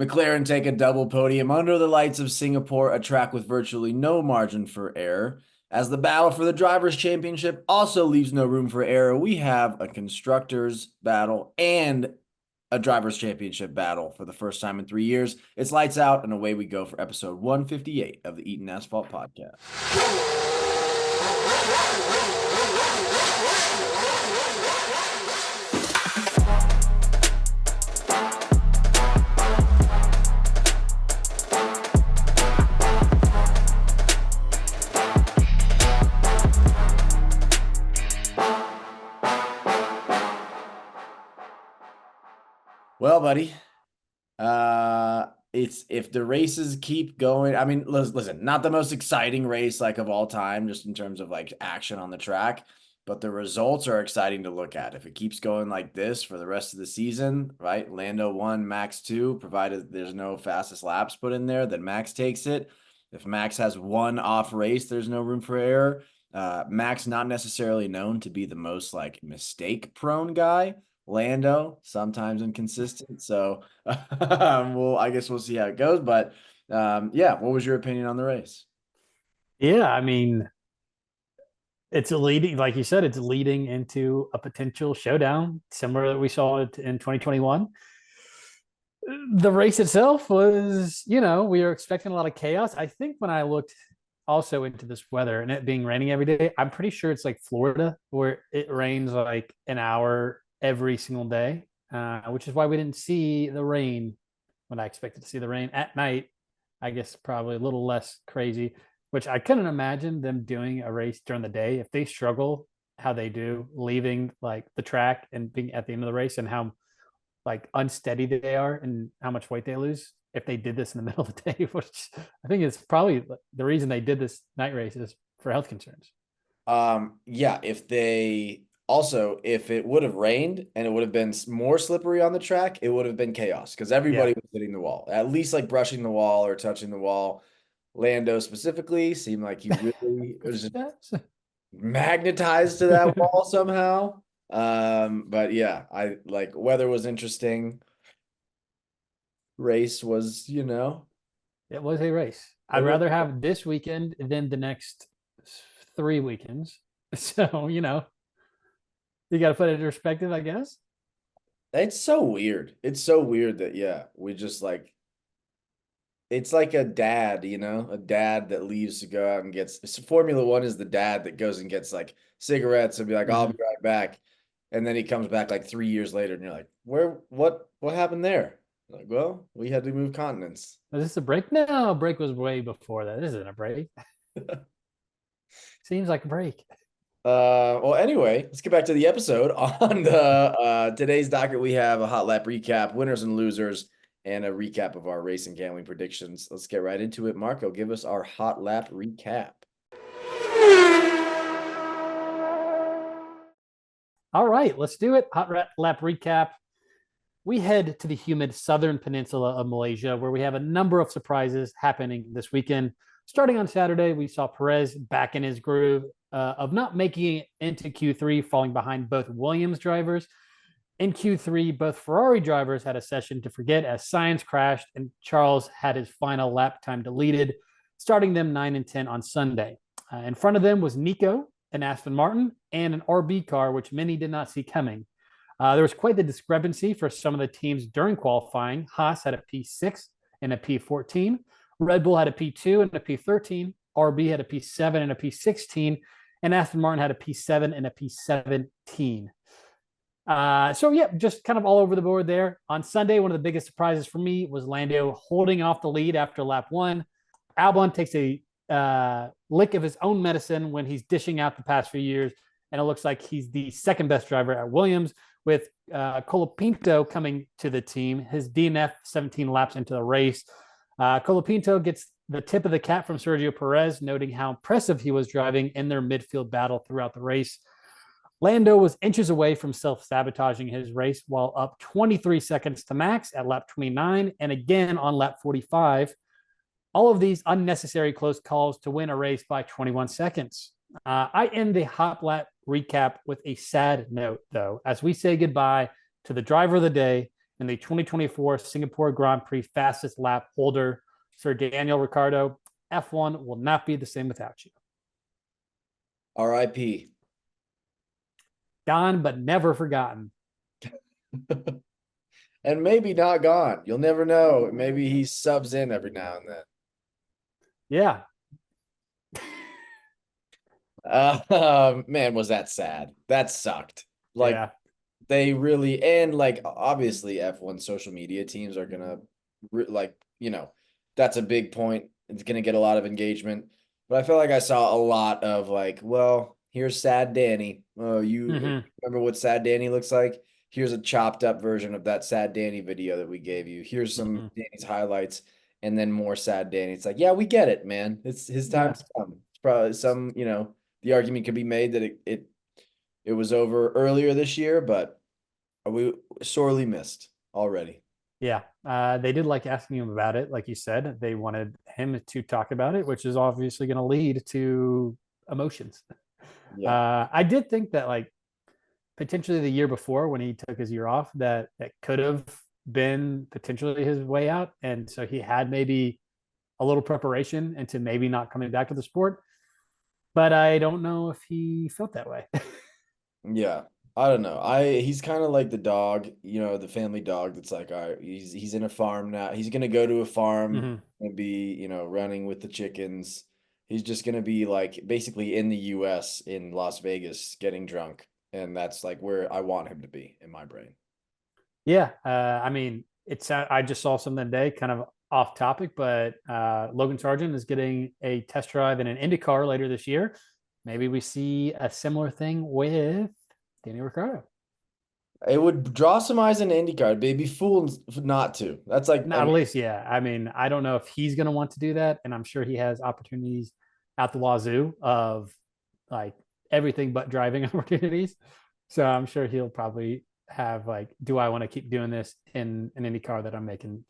McLaren take a double podium under the lights of Singapore, a track with virtually no margin for error. As the battle for the Drivers' Championship also leaves no room for error, we have a Constructors' battle and a Drivers' Championship battle for the first time in 3 years. It's lights out, and away we go for episode 158 of the Eaton Asphalt Podcast. Well, buddy, it's if the races keep going. I mean, listen, not the most exciting race like of all time, just in terms of like action on the track, but the results are exciting to look at. If it keeps going like this for the rest of the season, right? Lando 1, Max 2, provided there's no fastest laps put in there, then Max takes it. If Max has one off race, there's no room for error. Max not necessarily known to be the most like mistake prone guy. Lando, sometimes inconsistent. So, well, I guess we'll see how it goes. But yeah, what was your opinion on the race? Yeah, I mean, it's a leading, like you said, it's leading into a potential showdown, similar that we saw it in 2021. The race itself was, we were expecting a lot of chaos. I think when I looked also into this weather and it being raining every day, I'm pretty sure it's like Florida where it rains like an hour every single day, which is why we didn't see the rain when I expected to see the rain at night. I guess probably a little less crazy, which I couldn't imagine them doing a race during the day if they struggle how they do leaving like the track and being at the end of the race and how like unsteady they are and how much weight they lose if they did this in the middle of the day, which I think is probably the reason they did this night race is for health concerns. Yeah, if it would have rained and it would have been more slippery on the track, it would have been chaos because Yeah. everybody was hitting the wall, at least like brushing the wall or touching the wall. Lando specifically seemed like he really was just magnetized to that wall somehow. But yeah, I like weather was interesting. Race was, It was a race. it I'd was, rather have this weekend than the next 3 weekends. So, you got to put it in perspective, I guess. it's so weird. It's so weird that yeah, we just like it's like a dad, a dad that leaves to go out and gets Formula One is the dad that goes and gets like cigarettes and be like, I'll Mm-hmm. be right back. And then he comes back like 3 years later and you're like, what happened there? Like, well, we had to move continents. Was this a break? No, break was way before that. This isn't a break. Seems like a break. Well, anyway, let's get back to the episode. On the today's docket, we have a hot lap recap, winners and losers, and a recap of our racing gambling predictions. Let's get right into it. Marco, give us our hot lap recap. All right, let's do it. Hot lap recap. We head to the humid southern peninsula of Malaysia, where we have a number of surprises happening this weekend. Starting on Saturday, we saw Perez back in his groove of not making it into Q3, falling behind both Williams drivers. In Q3, both Ferrari drivers had a session to forget as Sainz crashed and Charles had his final lap time deleted, starting them 9 and 10 on Sunday. In front of them was Nico, an Aston Martin, and an RB car, which many did not see coming. There was quite the discrepancy for some of the teams during qualifying. Haas had a P6 and a P14. Red Bull had a P2 and a P13. RB had a P7 and a P16. And Aston Martin had a P7 and a P17. So, yeah, just kind of all over the board there. On Sunday, one of the biggest surprises for me was Lando holding off the lead after lap one. Albon takes a lick of his own medicine when he's dishing out the past few years. And it looks like he's the second best driver at Williams, with Colapinto coming to the team. His DNF 17 laps into the race. Colapinto gets the tip of the cap from Sergio Perez, noting how impressive he was driving in their midfield battle throughout the race. Lando was inches away from self-sabotaging his race while up 23 seconds to Max at lap 29 and again on lap 45. All of these unnecessary close calls to win a race by 21 seconds. I end the hot lap recap with a sad note, though, as we say goodbye to the driver of the day and the 2024 Singapore Grand Prix fastest lap holder, Sir Daniel Ricciardo. F1 will not be the same without you. R.I.P. Gone, but never forgotten. And maybe not gone. You'll never know. Maybe he subs in every now and then. Yeah. Man, was that sad. That sucked. Like Yeah. they really, and like obviously F1 social media teams are gonna like, that's a big point. It's gonna get a lot of engagement. But I feel like I saw a lot of like, well, here's Sad Danny. Oh, you Mm-hmm. remember what Sad Danny looks like? Here's a chopped up version of that Sad Danny video that we gave you. Here's some Mm-hmm. Danny's highlights, and then more Sad Danny. It's like, yeah, we get it, man. It's his Yeah. time's come. It's probably the argument could be made that it was over earlier this year, but we sorely missed already. Yeah. They did like asking him about it. Like you said, they wanted him to talk about it, which is obviously going to lead to emotions. Yeah. I did think that like potentially the year before when he took his year off, that could have been potentially his way out. And so he had maybe a little preparation into maybe not coming back to the sport. But I don't know if he felt that way. Yeah. I don't know. He's kind of like the dog, the family dog that's like, all right, he's in a farm now. He's gonna go to a farm Mm-hmm. and be, running with the chickens. He's just gonna be like basically in the US in Las Vegas getting drunk. And that's like where I want him to be in my brain. Yeah. I mean, I just saw something today, kind of off topic, but Logan Sargent is getting a test drive in an IndyCar later this year. Maybe we see a similar thing with Danny Ricciardo. It would draw some eyes in IndyCar. They'd be fools not to. That's like, At least, yeah. I mean, I don't know if he's going to want to do that, and I'm sure he has opportunities at the wazoo of like everything but driving opportunities. So I'm sure he'll probably have like, do I want to keep doing this in an IndyCar that I'm making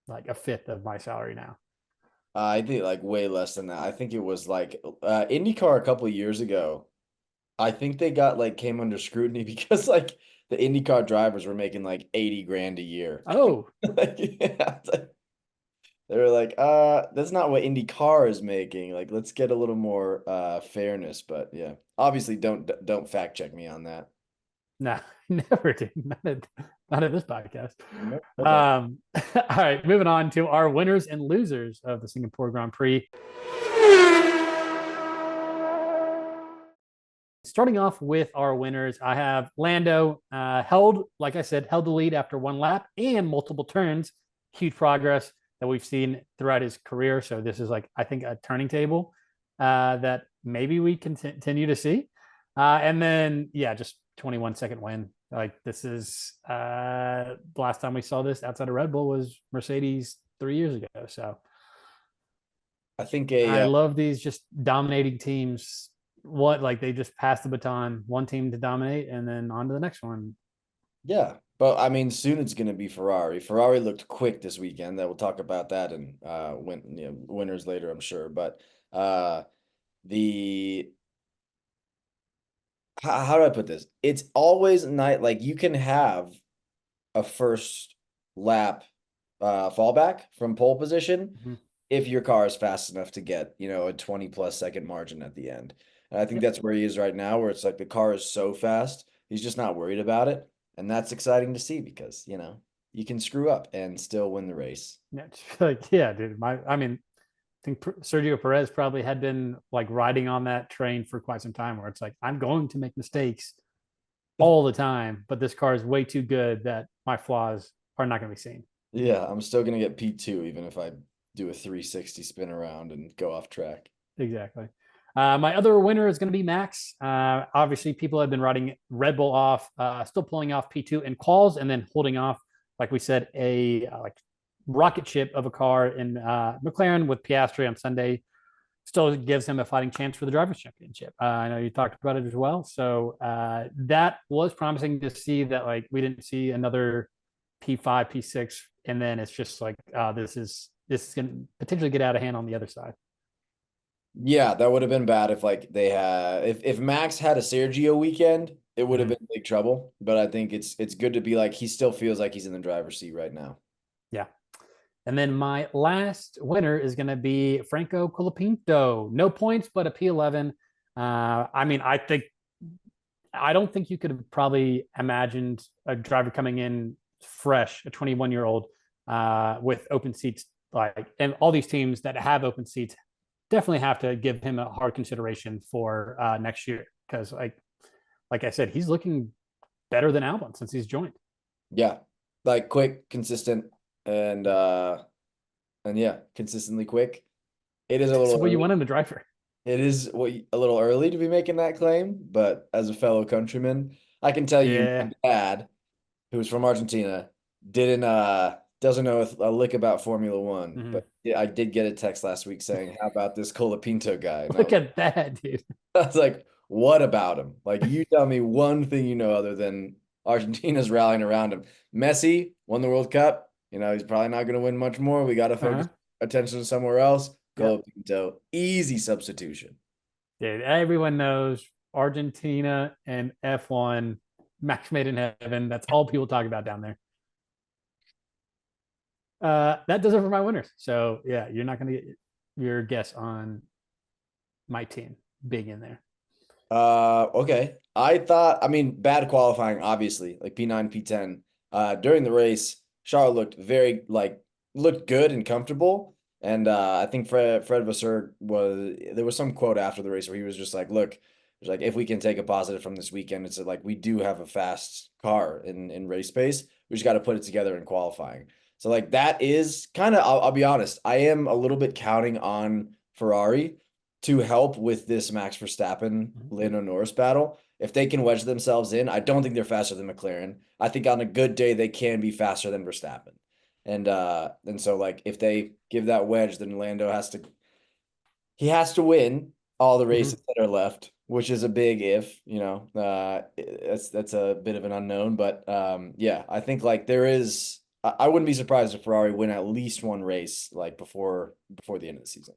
like a fifth of my salary now? I think like way less than that. I think it was like IndyCar a couple of years ago. I think they got like came under scrutiny because like the IndyCar drivers were making like 80 grand a year. Oh, Like, yeah, they were like, that's not what IndyCar is making. Like, let's get a little more fairness. But yeah, obviously don't fact check me on that. no, never did. Not at this podcast. Nope. Okay. All right, moving on to our winners and losers of the Singapore Grand Prix. Starting off with our winners, I have Lando like I said, held the lead after one lap and multiple turns. Huge progress that we've seen throughout his career. So this is like, I think, a turning table that maybe we can continue to see. And then, yeah, just 21-second win. Like this is the last time we saw this outside of Red Bull was Mercedes 3 years ago. So I think I love these just dominating teams. What like they just pass the baton, one team to dominate, and then on to the next one. yeah, but I mean, soon it's going to be Ferrari. Ferrari looked quick this weekend. That we'll talk about that and winners later, I'm sure. But the how do I put this? It's always night. Like you can have a first lap fallback from pole position Mm-hmm. if your car is fast enough to get, a 20 plus second margin at the end. And I think Yep. that's where he is right now, where it's like the car is so fast, he's just not worried about it. And that's exciting to see because, you can screw up and still win the race. Yeah, like yeah, dude. I mean, I think Sergio Perez probably had been like riding on that train for quite some time, where it's like I'm going to make mistakes all the time, but this car is way too good that my flaws are not going to be seen. Yeah, I'm still gonna get P2 even if I do a 360 spin around and go off track. Exactly. My other winner is going to be Max. Obviously, people have been riding Red Bull off, still pulling off P2 in quals, and then holding off, like we said, a like rocket ship of a car in McLaren with Piastri on Sunday. Still gives him a fighting chance for the drivers' championship. I know you talked about it as well, so that was promising to see. That like we didn't see another P5, P6, and then it's just like this is going to potentially get out of hand on the other side. Yeah, that would have been bad if like they had if Max had a Sergio weekend, it would have Mhm. been big trouble. But I think it's good to be like he still feels like he's in the driver's seat right now. Yeah. And then my last winner is going to be Franco Colapinto. No points, but a P11. I mean, I don't think you could have probably imagined a driver coming in fresh, a 21-year-old with open seats. And all these teams that have open seats definitely have to give him a hard consideration for next year because, like I said, he's looking better than Albon since he's joined. Yeah. Like quick, consistent, and uh and yeah, consistently quick. It is a So little what you early. want him to drive for? It is a little early to be making that claim, but as a fellow countryman, I can tell you my Yeah. dad, who's from Argentina, didn't doesn't know a lick about Formula One. Mm-hmm. But yeah, I did get a text last week saying, "How about this Colapinto guy?" And Look at that, dude. I was like, "What about him? Like, you tell me one thing you know other than Argentina's rallying around him. Messi won the World Cup. You know, he's probably not going to win much more. We got to focus Uh-huh. attention somewhere else. Yeah. Colapinto, easy substitution." Dude, everyone knows Argentina and F1, match made in heaven. That's all people talk about down there. That does it for my winners. So yeah, you're not gonna get your guess on my team being in there. Okay. I mean, bad qualifying, obviously, like P9, P10. During the race, Charles looked looked good and comfortable. And I think Fred Vasseur there was some quote after the race where he was just like, look, it's like if we can take a positive from this weekend, it's like we do have a fast car in race space. We just got to put it together in qualifying. So like that is kind of, I'll be honest, I am a little bit counting on Ferrari to help with this Max Verstappen Mhm. Lando Norris battle. If they can wedge themselves in, I don't think they're faster than McLaren. I think on a good day they can be faster than Verstappen. And so like if they give that wedge, then Lando has to win all the Mhm. races that are left, which is a big if, that's a bit of an unknown. But yeah, I think like there is I wouldn't be surprised if Ferrari win at least one race like before the end of the season.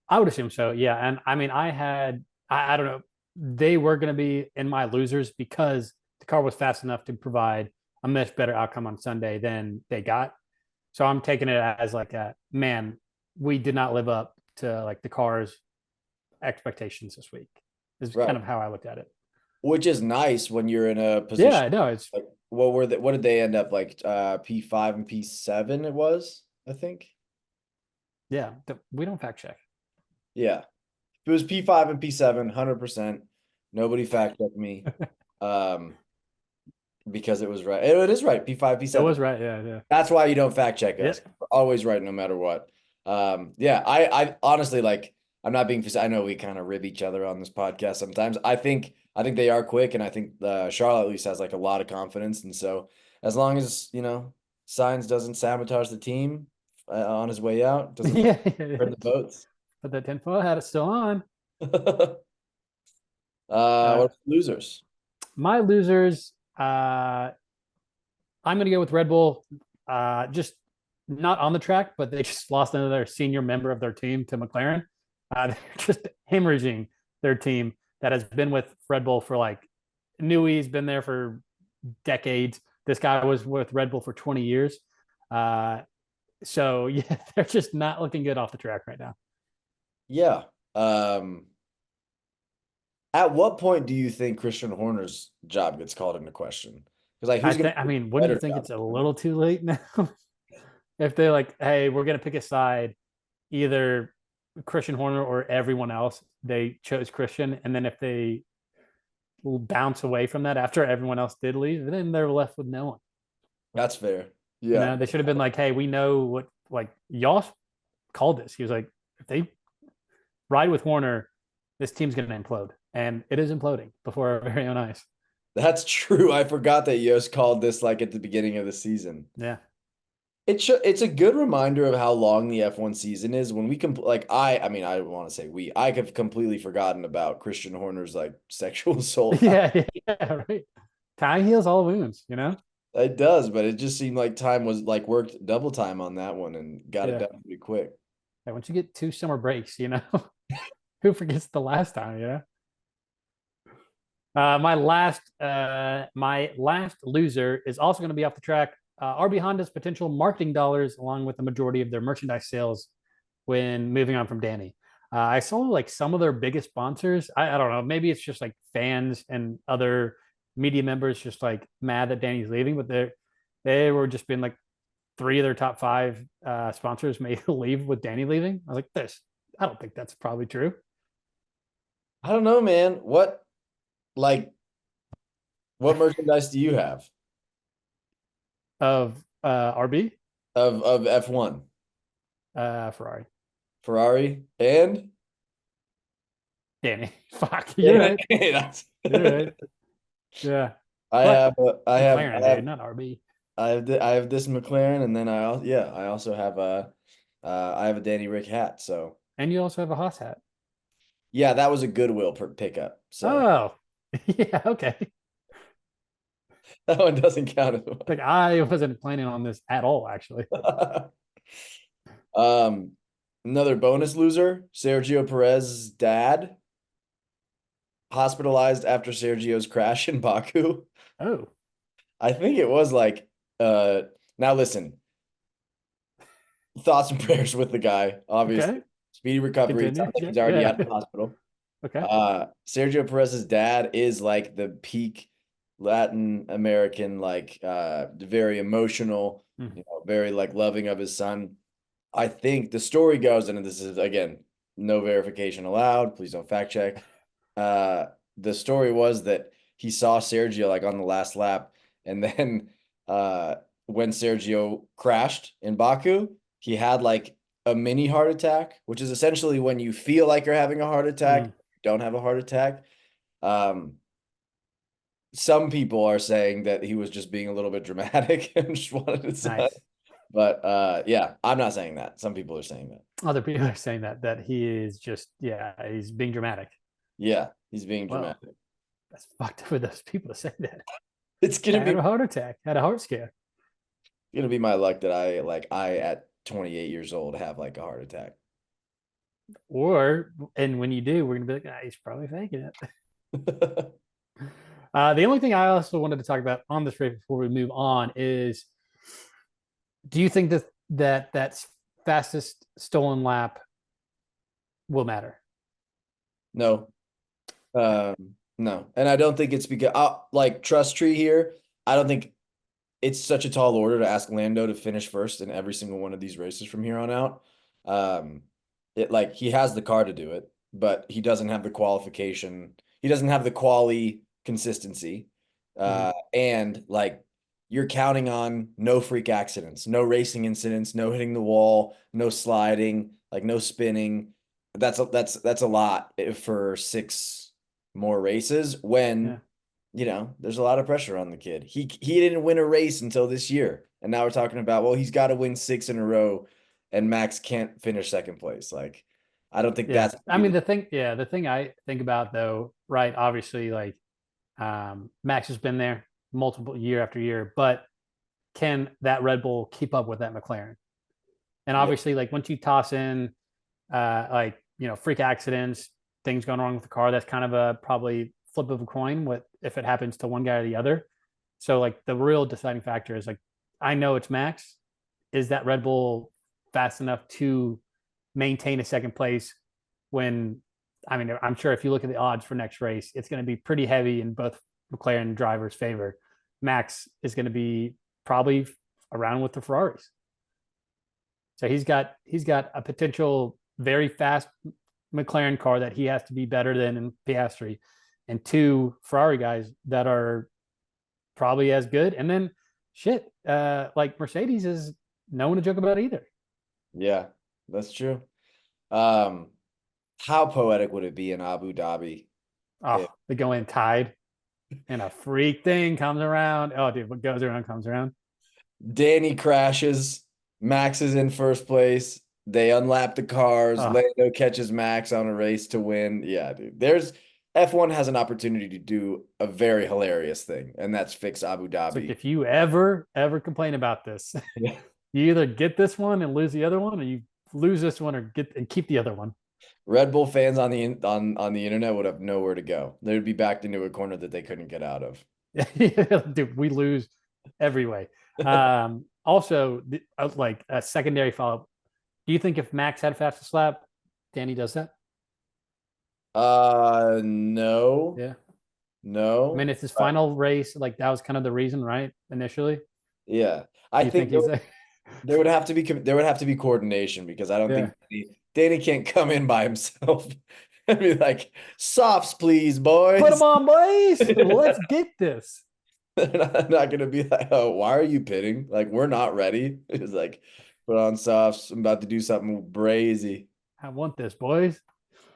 I would assume so. Yeah, and I mean, I don't know, they were going to be in my losers because the car was fast enough to provide a much better outcome on Sunday than they got. So I'm taking it as like a man, we did not live up to like the car's expectations this week. Is kind Right. of how I looked at it. Which is nice when you're in a Yeah, position no, it's like what did they end up like P5 and P7 it was, I think. yeah. We don't fact check. Yeah. If it was P5 and P7, 100%. Nobody fact checked me. Um because it was right. It is right. P5, It P7. was right. Yeah, yeah, That's why you don't fact check yeah. us. We're always right no matter what. Yeah, I honestly like I'm not being I know we kind of rib each other on this podcast sometimes. I think they are quick and I think Charlotte at least has like a lot of confidence and so as long as, Sainz doesn't sabotage the team on his way out, doesn't Yeah, burn the boats. but the 10-4 had it still on. What Uh, about losers? my losers, I'm going to go with Red Bull. Just not on the track, but they just lost another senior member of their team to McLaren. They're just hemorrhaging their team that has been with Red Bull for like Newey's been there for decades. This guy was with Red Bull for 20 years. Uh, so yeah, they're just not looking good off the track right now. Yeah. Um, at what point do you think Christian Horner's job gets called into question? Because like who's going to I do mean, a wouldn't you better think job? it's a little too late now? If they're like, hey, we're gonna pick a side, either Christian Horner or everyone else, they chose Christian, and then if they bounce away from that after everyone else did leave, then they're left with no one. That's fair. You Yeah. know, they should have been like, hey, we know what like y'all called this. He was like, if they ride with Horner, this team's gonna implode. And it is imploding before our very own eyes. That's true. I forgot that Yost called this like at the beginning of the season. Yeah. It's a good reminder of how long the F1 season is when we can like I mean I want to say I have completely forgotten about Christian Horner's like sexual assault. Yeah, yeah, right. Time heals all wounds, you know? It does, but it just seemed like time was like worked double time on that one and got it Yeah. done pretty quick. And once you get 2 summer breaks, who forgets the last time, My last loser is also going to be off the track. RB Honda's potential marketing dollars, along with the majority of their merchandise sales, when moving on from Danny. I saw like some of their biggest sponsors. I don't know. Maybe it's just like fans and other media members just like mad that Danny's leaving, but they were just being like three of their top five sponsors may leave with Danny leaving. I was like, this. I don't think that's probably true. I don't know, man. Like, what merchandise do you have Of RB, of F1? Ferrari, Ferrari and Danny. Fuck, you're yeah, right. that's You're right. Yeah, I but have I have McLaren, I dude, have not RB. I have this McLaren, and then I also have I have a Danny Rick hat. So And you also have a Haas hat. yeah, that was a Goodwill pickup. So Oh, yeah, okay. that one doesn't count as Like I wasn't planning on this at all, actually. well. Another bonus loser, Sergio Perez's dad, hospitalized after Sergio's crash in Baku. Oh, I think it was like now listen, thoughts and prayers with the guy, obviously. okay. Speedy recovery. It Continue. sounds like Yeah, he's already yeah. out of the hospital. Okay. Sergio Perez's dad is like the peak Latin American, like very emotional, Mm, very like loving of his son. I think the story goes, and this is again, no verification allowed. Please don't fact check. Uh, the story was that he saw Sergio like on the last lap, and then uh, when Sergio crashed in Baku, he had like a mini heart attack, which is essentially when you feel like you're having a heart attack, mm, don't have a heart attack. Um, some people are saying that he was just being a little bit dramatic and just wanted to say, nice. but yeah, I'm not saying that. Some people are saying that. Other people are saying that he is just he's being dramatic. Yeah, he's being Well, dramatic. that's fucked up for those people to say that. It's gonna Had be a heart attack, had a heart scare. my luck that I at 28 years old have like a heart attack. And when you do, we're gonna be like, he's probably faking it. The only thing I also wanted to talk about on this race before we move on is, do you think that fastest stolen lap will matter? No, no, and I don't think it's because like trust tree here. I don't think it's such a tall order to ask Lando to finish first in every single one of these races from here on out. Um, it like he has the car to do it, but he doesn't have the qualification. He doesn't have the quali consistency. Mm-hmm. And like you're counting on no freak accidents, no racing incidents, no hitting the wall, no sliding, like no spinning. That's a lot for six more races Yeah, when there's a lot of pressure on the kid. He didn't win a race until this year. And now we're talking about, well, he's got to win six in a row and Max can't finish second place. Like, I don't think yeah. that's I mean, the thing I think about though, right? Obviously, like Max has been there multiple year after year, but can that Red Bull keep up with that McLaren? And yeah, obviously, like once you toss in like freak accidents, things going wrong with the car, that's kind of a probably flip of a coin. What if it happens to one guy or the other? So like the real deciding factor is like, I know it's Max. Is that Red Bull fast enough to maintain a second place when, I mean, I'm sure if you look at the odds for next race, it's going to be pretty heavy in both McLaren drivers' favor. Max is going to be probably around with the Ferraris. So he's got a potential very fast McLaren car that he has to be better than in Piastri, and two Ferrari guys that are probably as good. And then shit, like Mercedes is no one to joke about either. yeah, that's true. Um, how poetic would it be in Abu Dhabi if Oh, they go in tied and a freak thing comes around. Oh, dude, what goes around comes around. Danny crashes, Max is in first place, they unlap the cars, Oh, Lando catches Max on a race to win. Yeah, dude. There's F1 has an opportunity to do a very hilarious thing, and that's fix Abu it's like Dhabi. if you ever complain about this, Yeah. you either get this one and lose the other one, or you lose this one or get and keep the other one. Red Bull fans on the internet would have nowhere to go. They would be backed into a corner that they couldn't get out of. Dude, we lose every way. Also, like a secondary follow up. Do you think if Max had fastest lap, Danny does that? No, Yeah. I mean, no. it's his final race. Like that was kind of the reason, right? Initially, Yeah, I do you think think he's there would have to be coordination because I don't yeah? think Danny can't come in by himself and be like, "Softs, please, Put him boys." on, boys. They're Let's get this. not gonna be like, "Oh, why are you pitting? Like, we're not ready." It's like, put on softs. I'm about to do something brazy. I want this, boys.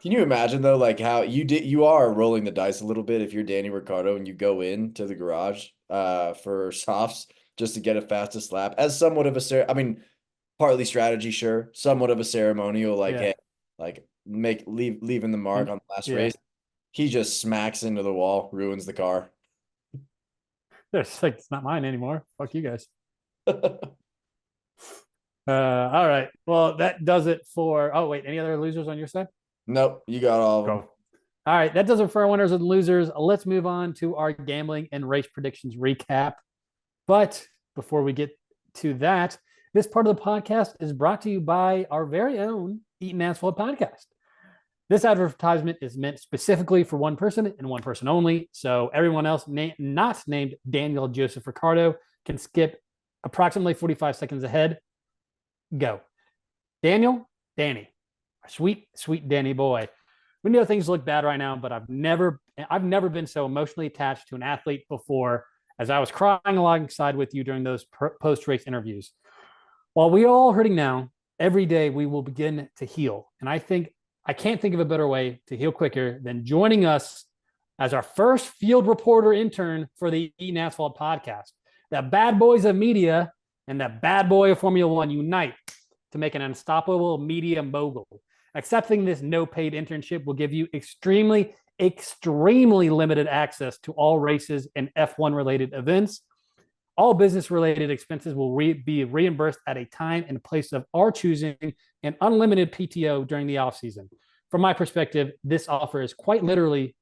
Can you imagine though, like how you are rolling the dice a little bit if you're Danny Ricciardo and you go in to the garage for softs just to get a fastest lap as somewhat of a I mean, partly strategy, sure, somewhat of a ceremonial, like, Yeah. hey, like leaving the mark And on the last yeah, race. He just smacks into the wall, ruins the car. there's like it's not mine anymore. Fuck you guys. All right. Well, that does it for. Oh wait, any other losers on your side? Nope, you got all of them. Go. All right, that does it for our winners and losers. Let's move on to our gambling and race predictions recap. But before we get to that, this part of the podcast is brought to you by our very own Eaton Asphalt podcast. This advertisement is meant specifically for one person and one person only. So everyone else not named Daniel Joseph Ricciardo can skip approximately 45 seconds ahead. Go. Daniel, Danny, sweet, sweet Danny boy. We know things look bad right now, but I've never been so emotionally attached to an athlete before as I was crying alongside with you during those post-race interviews. While we are all hurting now, every day we will begin to heal. And I can't think of a better way to heal quicker than joining us as our first field reporter intern for the Eaton Asphalt podcast. The bad boys of media and the bad boy of Formula One unite to make an unstoppable media mogul. Accepting this no paid internship will give you extremely, extremely limited access to all races and F1 related events. All business related expenses will be reimbursed at a time and place of our choosing and unlimited PTO during the off season. From my perspective, this offer is quite literally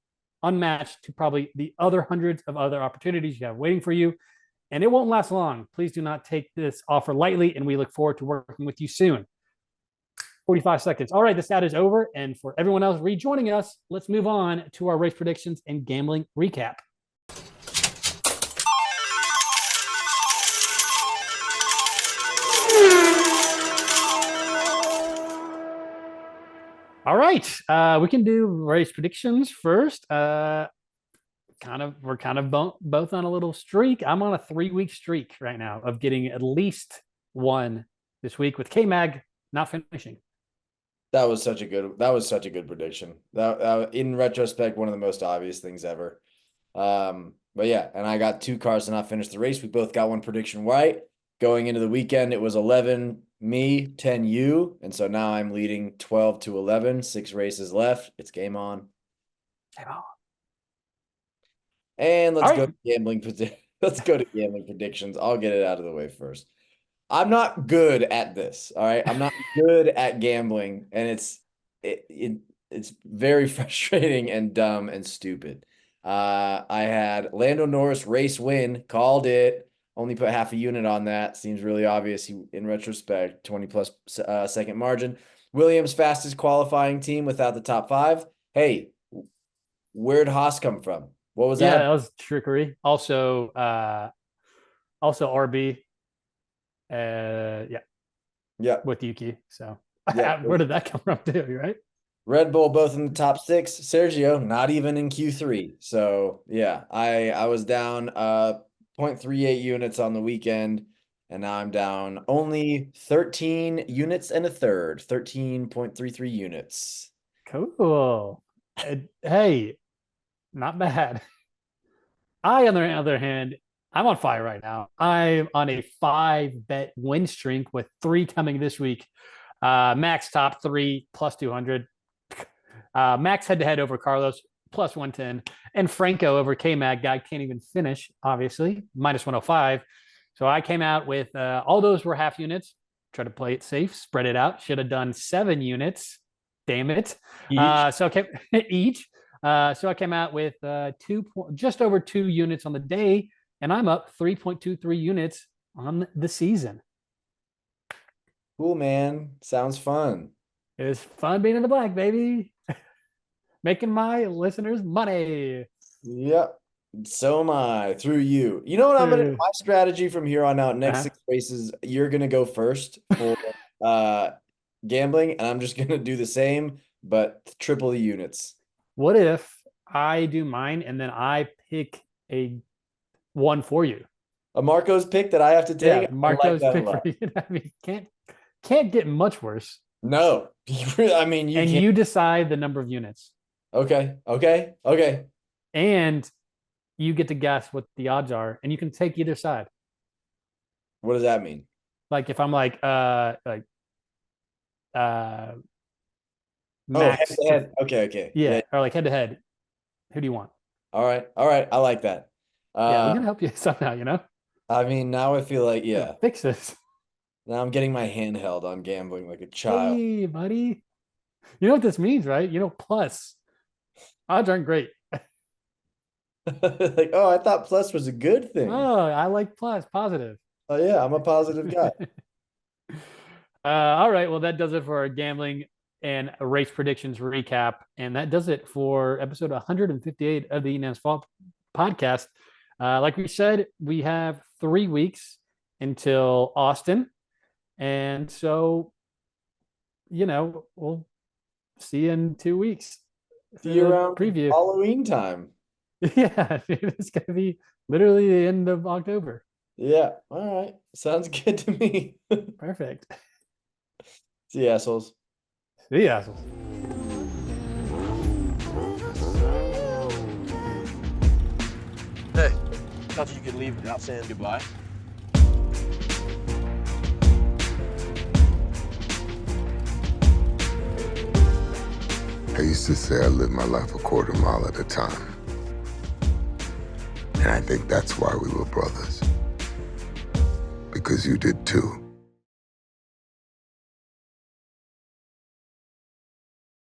unmatched to probably the other hundreds of other opportunities you have waiting for you. And it won't last long. Please do not take this offer lightly, and we look forward to working with you soon. 45 seconds. All right, this ad is over. And for everyone else rejoining us, let's move on to our race predictions and gambling recap. All right, we can do race predictions first. We're kind of both on a little streak. I'm on a 3-week streak right now of getting at least one this week with K Mag not finishing. That was such a good prediction. That in retrospect, one of the most obvious things ever. But yeah, and I got 2 cars to not finish the race. We both got one prediction right. Going into the weekend, it was 11 me, 10 you, and so now I'm leading 12-11. 6 races left. It's game on. Game on. And All right. let's go to gambling predictions. I'll get it out of the way first. I'm not good at this. All right. I'm not good at gambling, and it's very frustrating and dumb and stupid. I had Lando Norris race win, called it. Only put half a unit on that. Seems really obvious. In retrospect, 20 plus second margin. Williams fastest qualifying team without the top 5. Hey, where'd Haas come from? What was Yeah, that? that was trickery. Also RB. Yeah, Yeah. with Yuki. So Yeah. where did that come from too? Right? Red Bull both in the top 6. Sergio not even in Q3. So yeah, I was down 0.38 units on the weekend, and now I'm down only 13 units and a third, 13.33 units. Cool. Hey, not bad. I, on the other hand, I'm on fire right now. I'm on a 5-bet win streak with 3 coming this week. Max top 3 plus 200. Max head to head over Carlos plus 110. And Franco over K Mag. Guy can't even finish, obviously, minus 105. So I came out with all those were half units. Try to play it safe, spread it out. Should have done 7 units. Damn it. each. So I came each. So I came out with just over 2 units on the day, and I'm up 3.23 units on the season. Cool, man. Sounds fun. It was fun being in the black, baby. Making my listeners money. Yep. So am I through you. You know what I'm gonna my strategy from here on out, next Uh-huh. 6 races, you're gonna go first for uh gambling, and I'm just gonna do the same, but triple the units. What if I do mine and then I pick a one for you? A Marco's pick that I have to Yeah, take, I like Marco's that a pick for lot. you. I mean, can't get much worse. No, I mean you And can't. you decide the number of units, Okay, okay, okay. and you get to guess what the odds are, and you can take either side. What does that mean? Like if I'm uh Oh, head max to to head. Okay, okay. Yeah. yeah, or like head to head. Who do you want? All right. All right. I like that. Yeah, we Uh, can help you somehow. I mean, now I feel like, Gonna yeah. fix this. Now I'm getting my hand held on gambling like a child. Hey, buddy. You know what this means, right? Plus odds aren't great. Like, oh, I thought plus was a good thing. Oh, I like plus positive. Oh yeah, I'm a positive guy. All right. Well, that does it for our gambling and race predictions recap. And that does it for episode 158 of the Enas Fault podcast. Like we said, we have 3 weeks until Austin. And so, we'll see you in 2 weeks for See you the around preview. Halloween time. Yeah, it's going to be literally the end of October. Yeah. All right. Sounds good to me. Perfect. See you, assholes. See ya. Hey, thought you could leave without saying goodbye. I used to say I lived my life a quarter mile at a time. And I think that's why we were brothers. Because you did too.